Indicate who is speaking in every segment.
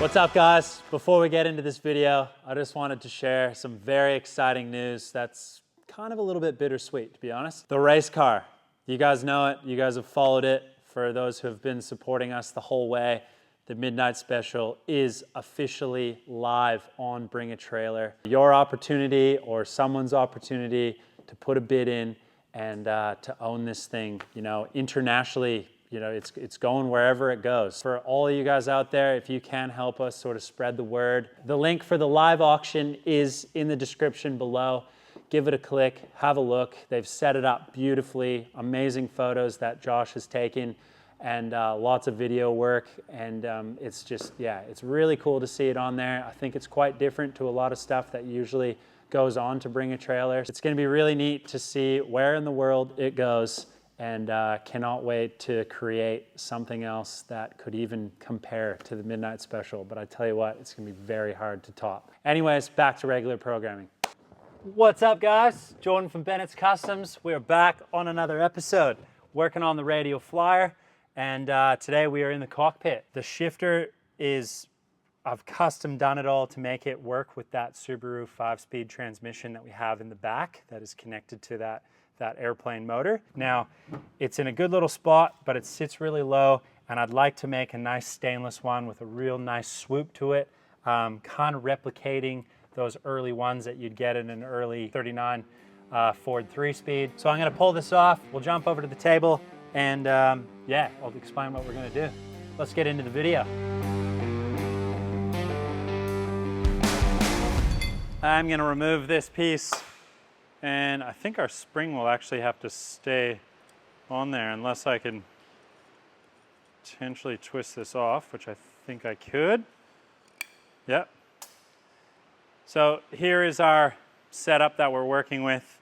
Speaker 1: What's up, guys? Before we get into this video, I just wanted to share some very exciting news that's kind of a little bit bittersweet, to be honest. The race car. You guys know it. You guys have followed it. For those who have been supporting us the whole way, the Midnight Special is officially live on Bring a Trailer. Your opportunity or someone's opportunity to put a bid in and to own this thing, you know, internationally. You know, it's going wherever it goes. For all of you guys out there, if you can help us sort of spread the word, the link for the live auction is in the description below. Give it a click, have a look. They've set it up beautifully, amazing photos that Josh has taken, and lots of video work. And it's just, yeah, it's really cool to see it on there. I think it's quite different to a lot of stuff that usually goes on to Bring a Trailer. It's gonna be really neat to see where in the world it goes. And cannot wait to create something else that could even compare to the Midnight Special. But I tell you what, it's gonna be very hard to top. Anyways, back to regular programming. What's up, guys? Jordan from Bennett's Customs. We're back on another episode, working on the Radial Flyer. And today we are in the cockpit. The shifter is, I've custom done it all to make it work with that Subaru 5-speed transmission that we have in the back that is connected to that airplane motor. Now, it's in a good little spot, but it sits really low, and I'd like to make a nice stainless one with a real nice swoop to it, kind of replicating those early ones that you'd get in an early 39 Ford 3-speed. So I'm gonna pull this off, we'll jump over to the table, and yeah, I'll explain what we're gonna do. Let's get into the video. I'm gonna remove this piece, and I think our spring will actually have to stay on there unless I can potentially twist this off, which I think I could. Yep. So here is our setup that we're working with,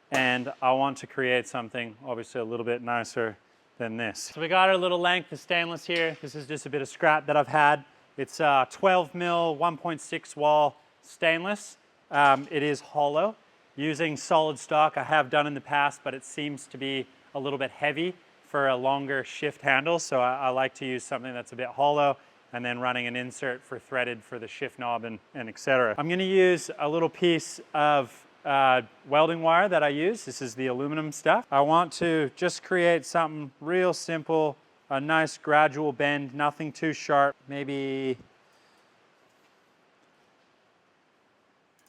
Speaker 1: and I want to create something obviously a little bit nicer than this. So we got our little length of stainless here. This is just a bit of scrap that I've had. It's 12 mil, 1.6 wall stainless. It is hollow. Using solid stock I have done in the past, but it seems to be a little bit heavy for a longer shift handle, so I like to use something that's a bit hollow and then running an insert for threaded for the shift knob and etc. I'm going to use a little piece of welding wire that I use. This is the aluminum stuff. I want to just create something real simple, a nice gradual bend, nothing too sharp, maybe,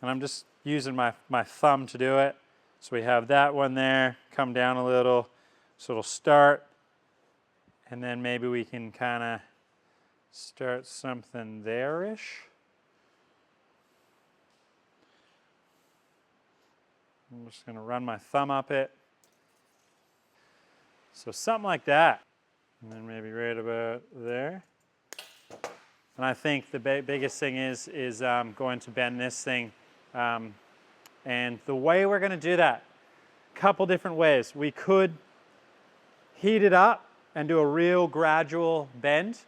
Speaker 1: and I'm just using my thumb to do it. So we have that one there, come down a little, so it'll start, and then maybe we can kind of start something there-ish. I'm just gonna run my thumb up it. So something like that, and then maybe right about there. And I think the biggest thing is going to bend this thing. And the way we're going to do that, a couple different ways. We could heat it up and do a real gradual bend.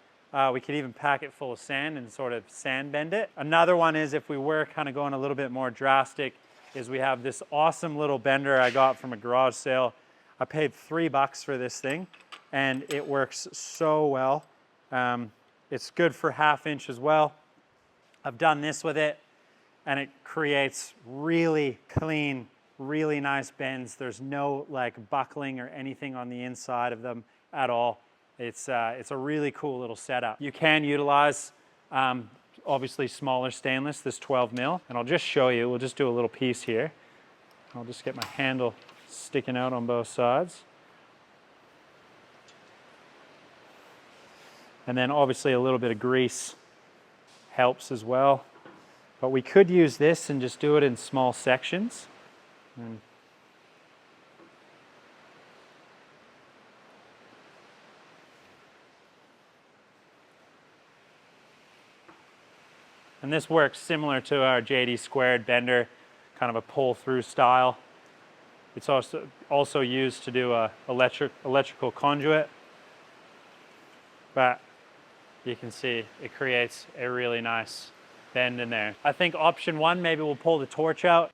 Speaker 1: We could even pack it full of sand and sort of sand bend it. Another one is, if we were kind of going a little bit more drastic, is we have this awesome little bender I got from a garage sale. I paid $3 for this thing, and it works so well. It's good for 1/2 inch as well. I've done this with it, and it creates really clean, really nice bends. There's no like buckling or anything on the inside of them at all. It's a really cool little setup. You can utilize obviously smaller stainless, this 12 mil, and I'll just show you. We'll just do a little piece here. I'll just get my handle sticking out on both sides. And then obviously a little bit of grease helps as well. But we could use this and just do it in small sections. And this works similar to our JD squared bender, kind of a pull-through style. It's also used to do a electrical conduit. But you can see it creates a really nice bend in there. I think option one, maybe we'll pull the torch out.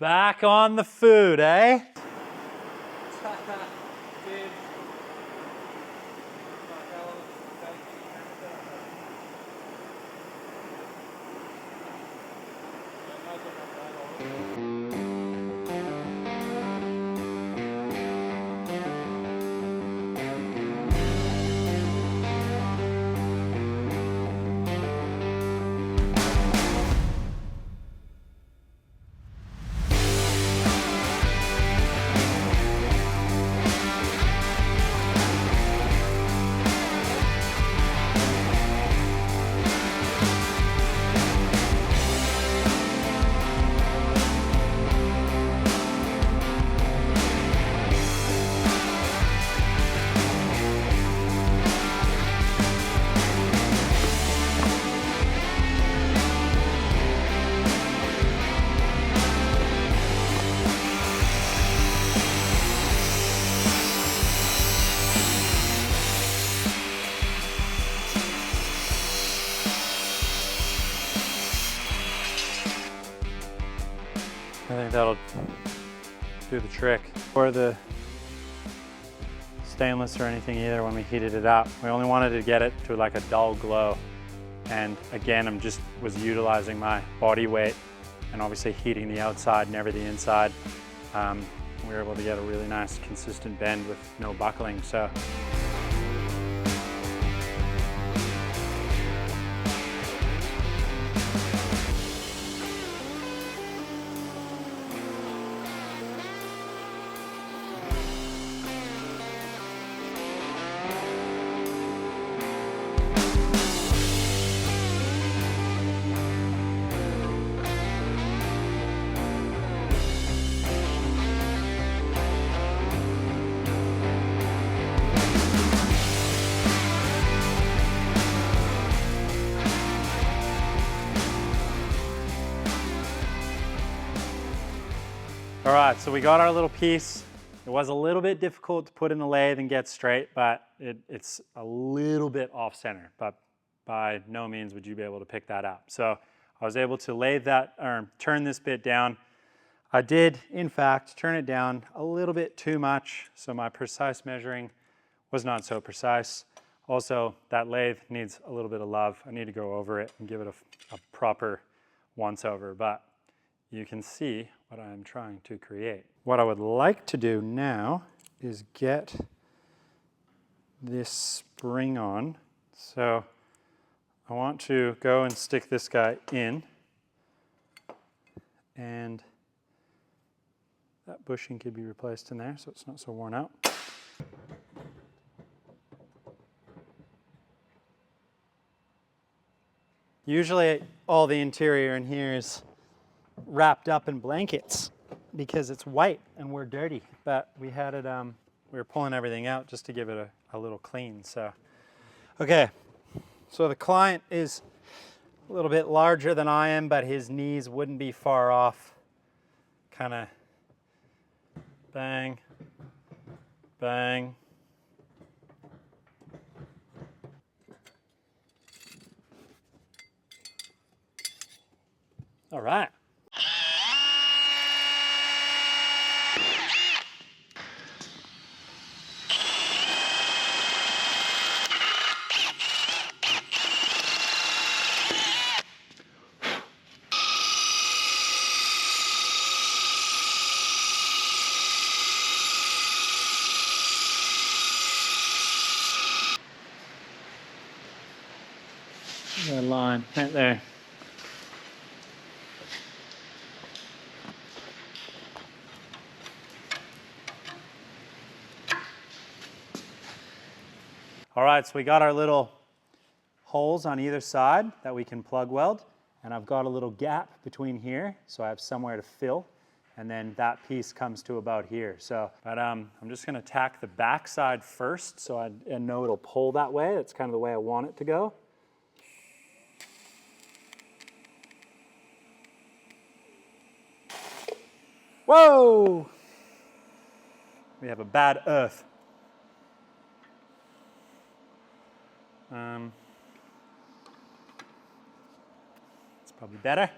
Speaker 1: Back on the food, eh? I think that'll do the trick. Or the stainless or anything either when we heated it up. We only wanted to get it to like a dull glow. And again, was utilizing my body weight and obviously heating the outside, never the inside. We were able to get a really nice consistent bend with no buckling. So. All right, so we got our little piece. It was a little bit difficult to put in the lathe and get straight, but it's a little bit off center, but by no means would you be able to pick that up. So I was able to lathe that, or turn this bit down. I did, in fact, turn it down a little bit too much, so my precise measuring was not so precise. Also, that lathe needs a little bit of love. I need to go over it and give it a proper once over, but you can see what I'm trying to create. What I would like to do now is get this spring on. So I want to go and stick this guy in, and that bushing could be replaced in there so it's not so worn out. Usually all the interior in here is wrapped up in blankets because it's white and we're dirty, but we had it, we were pulling everything out just to give it a little clean. So, okay, so the client is a little bit larger than I am, but his knees wouldn't be far off. Kind of bang, bang. All right. That line right there. All right, so we got our little holes on either side that we can plug weld, and I've got a little gap between here, so I have somewhere to fill, and then that piece comes to about here. So, but I'm just gonna tack the back side first, so I know it'll pull that way. That's kind of the way I want it to go. Whoa! We have a bad earth. It's probably better.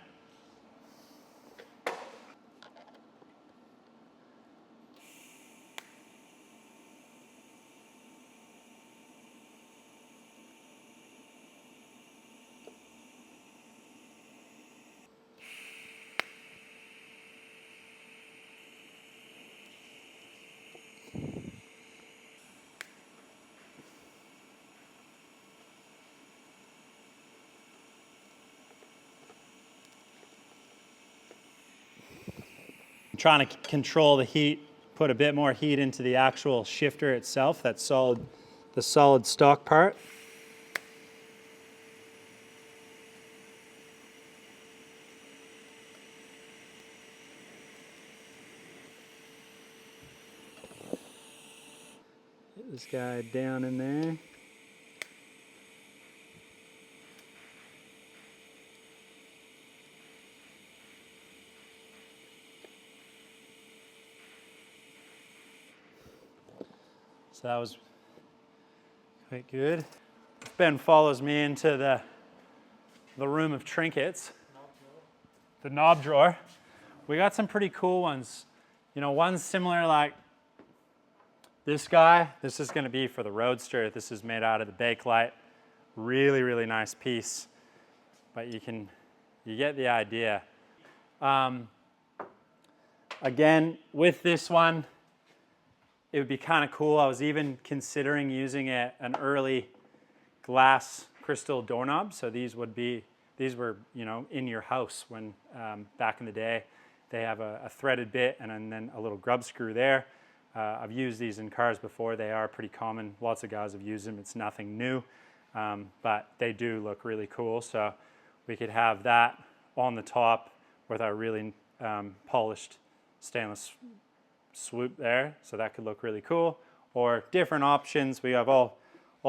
Speaker 1: trying to control the heat, put a bit more heat into the actual shifter itself, that solid, the solid stock part. Get this guy down in there. So that was quite good. Ben follows me into the room of trinkets, the knob drawer. We got some pretty cool ones. You know, one's similar like this guy. This is going to be for the Roadster. This is made out of the Bakelite. Really, really nice piece. But you get the idea. Again, with this one, it would be kind of cool. I was even considering using an early glass crystal doorknob. So these were, you know, in your house when back in the day. They have a threaded bit and then a little grub screw there. I've used these in cars before. They are pretty common. Lots of guys have used them. It's nothing new, but they do look really cool. So we could have that on the top with our really polished stainless swoop there, so that could look really cool. Or different options, we have all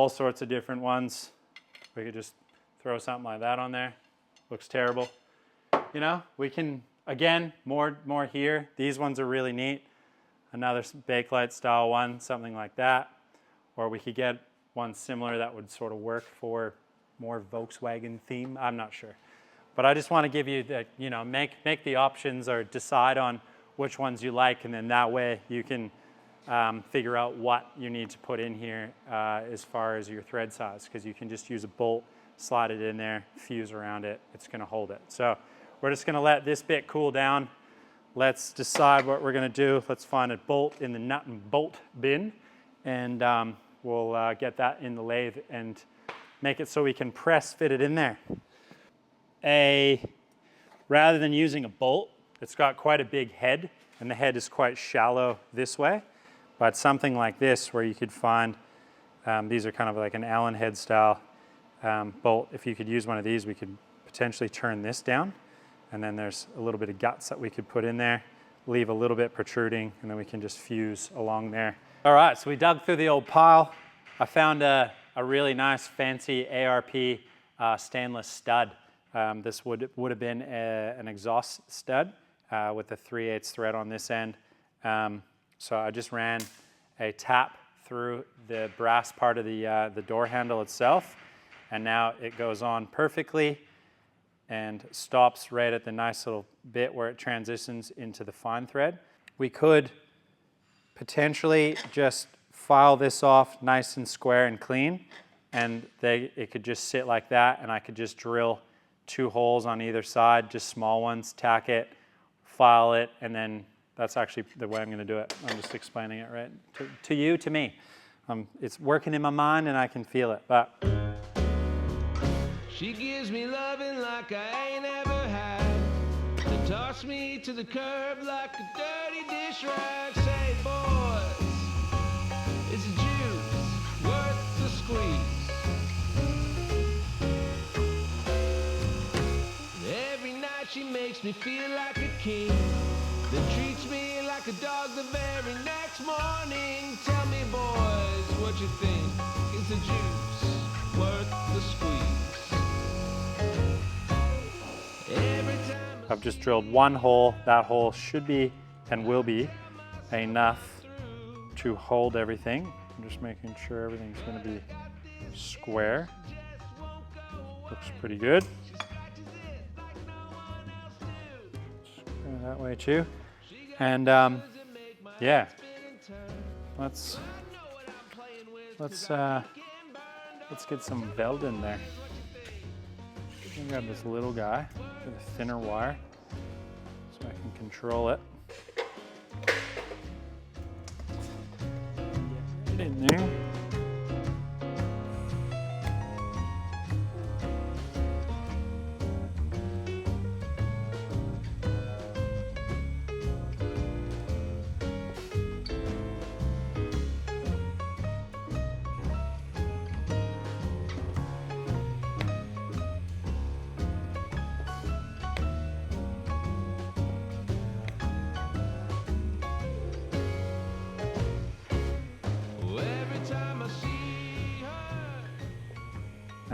Speaker 1: sorts of different ones. We could just throw something like that on there. Looks terrible. You know, we can, again, more here. These ones are really neat. Another Bakelite style one, something like that. Or we could get one similar that would sort of work for more Volkswagen theme. I'm not sure. But I just want to give you the, you know, make the options or decide on which ones you like, and then that way you can figure out what you need to put in here as far as your thread size, because you can just use a bolt, slide it in there, fuse around it, it's going to hold it. So we're just going to let this bit cool down. Let's decide what we're going to do. Let's find a bolt in the nut and bolt bin, and we'll get that in the lathe and make it so we can press fit it in there. Rather than using a bolt, it's got quite a big head, and the head is quite shallow this way. But something like this, where you could find, these are kind of like an Allen head style bolt. If you could use one of these, we could potentially turn this down. And then there's a little bit of guts that we could put in there, leave a little bit protruding, and then we can just fuse along there. All right, so we dug through the old pile. I found a really nice fancy ARP stainless stud. This would have been an exhaust stud with a 3/8 thread on this end. So I just ran a tap through the brass part of the door handle itself, and now it goes on perfectly and stops right at the nice little bit where it transitions into the fine thread. We could potentially just file this off nice and square and clean, and it could just sit like that, and I could just drill 2 holes on either side, just small ones, tack it, file it, and then that's actually the way I'm going to do it. I'm just explaining it right to you, to me. It's working in my mind and I can feel it. But
Speaker 2: she gives me loving like I ain't ever had, and toss me to the curb like a dirty dish rag. Say, boys, it's a juice worth the squeeze. Every night she makes me feel like a king, then treats me like a dog the very next morning. Tell me, boys, what you think? Is the juice worth the squeeze?
Speaker 1: I've just drilled 1 hole. That hole should be and will be enough to hold everything. I'm just making sure everything's going to be square. Looks pretty good. Square that way too. And yeah, let's get some weld in there. I'm gonna grab this little guy with a thinner wire so I can control it. Get it in there.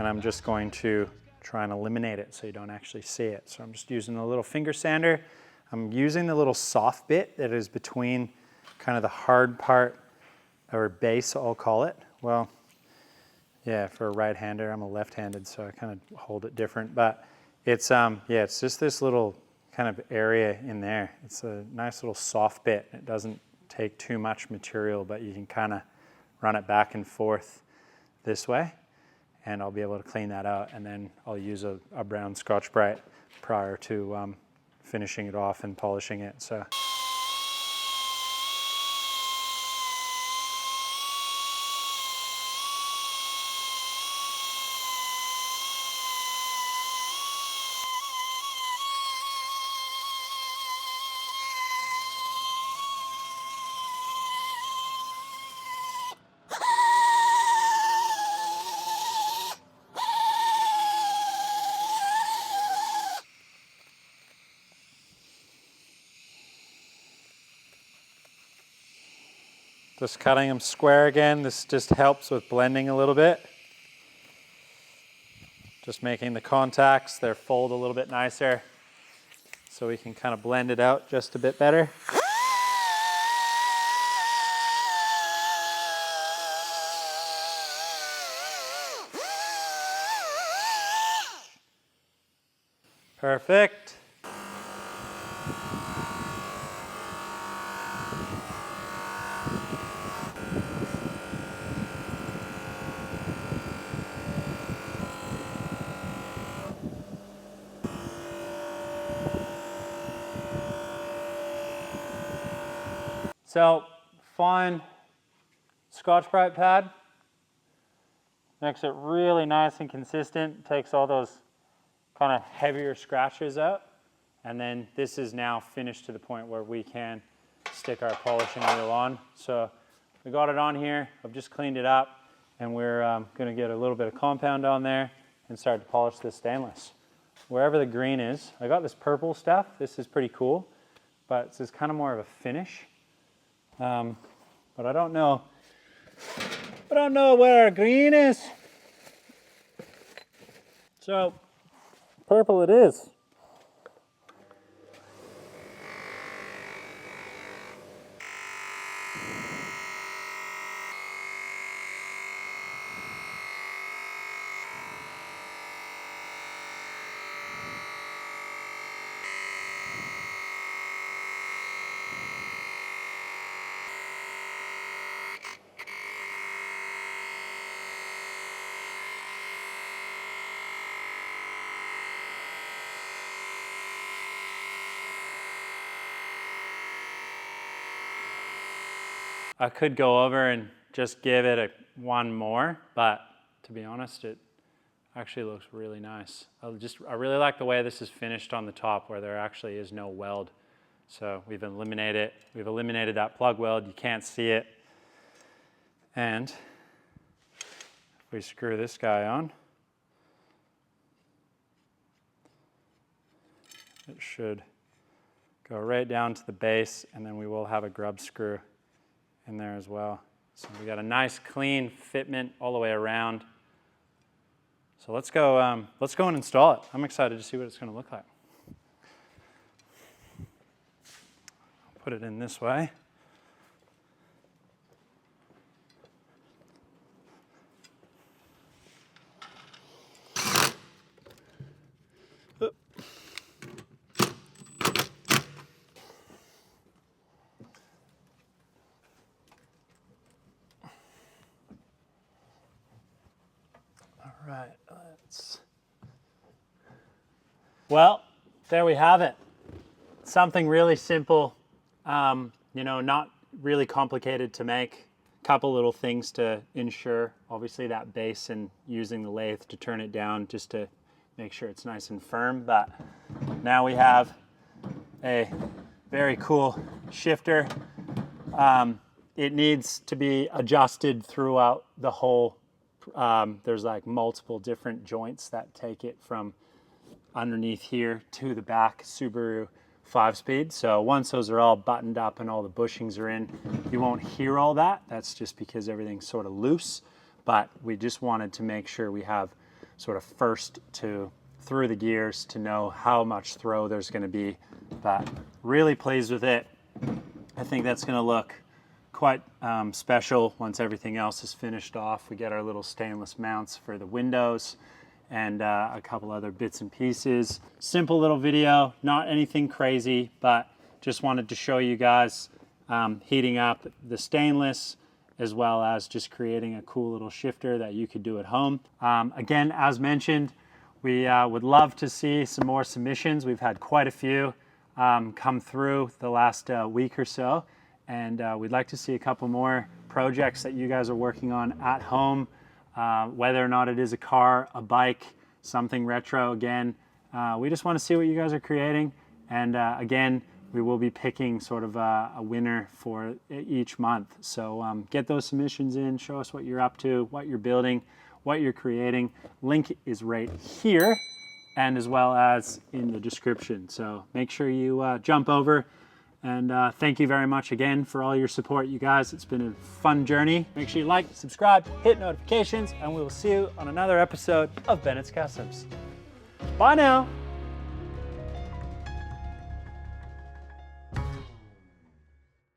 Speaker 1: and I'm just going to try and eliminate it so you don't actually see it. So I'm just using a little finger sander. I'm using the little soft bit that is between kind of the hard part, or base, I'll call it. Well, yeah, for a right-hander, I'm a left-handed, so I kind of hold it different. But it's, yeah, it's just this little kind of area in there. It's a nice little soft bit. It doesn't take too much material, but you can kind of run it back and forth this way, and I'll be able to clean that out, and then I'll use a brown Scotch-Brite prior to finishing it off and polishing it. So. Just cutting them square again. This just helps with blending a little bit. Just making the contacts there fold a little bit nicer so we can kind of blend it out just a bit better. Perfect. So, fine Scotch-Brite pad. Makes it really nice and consistent. Takes all those kind of heavier scratches out. And then this is now finished to the point where we can stick our polishing wheel on. So we got it on here. I've just cleaned it up, and we're going to get a little bit of compound on there and start to polish this stainless. Wherever the green is, I got this purple stuff. This is pretty cool, but it's kind of more of a finish. But I don't know where our green is. So purple it is. I could go over and just give it one more, but to be honest, it actually looks really nice. I really like the way this is finished on the top, where there actually is no weld. So we've eliminated that plug weld. You can't see it. And if we screw this guy on, it should go right down to the base, and then we will have a grub screw in there as well. So we got a nice clean fitment all the way around. So let's go and install it. I'm excited to see what it's going to look like. I'll put it in this way. Right, well, there we have it. Something really simple, not really complicated to make. A couple little things to ensure, obviously that base, and using the lathe to turn it down just to make sure it's nice and firm. But now we have a very cool shifter. It needs to be adjusted throughout the whole. There's like multiple different joints that take it from underneath here to the back Subaru 5-speed. So once those are all buttoned up and all the bushings are in, you won't hear all that. That's just because everything's sort of loose. But we just wanted to make sure we have sort of first through the gears to know how much throw there's going to be. But really pleased with it. I think that's going to look quite special once everything else is finished off. We get our little stainless mounts for the windows and a couple other bits and pieces. Simple little video, not anything crazy, but just wanted to show you guys heating up the stainless, as well as just creating a cool little shifter that you could do at home. Again, as mentioned, we would love to see some more submissions. We've had quite a few come through the last week or so, and we'd like to see a couple more projects that you guys are working on at home, whether or not it is a car, a bike, something retro. Again, we just want to see what you guys are creating, and again, we will be picking sort of a winner for each month. So get those submissions in, show us what you're up to, what you're building, what you're creating. Link is right here, and as well as in the description. So make sure you jump over, and thank you very much again for all your support, you guys. It's been a fun journey. Make sure you like, subscribe, hit notifications, and we will see you on another episode of Bennett's Customs. Bye now.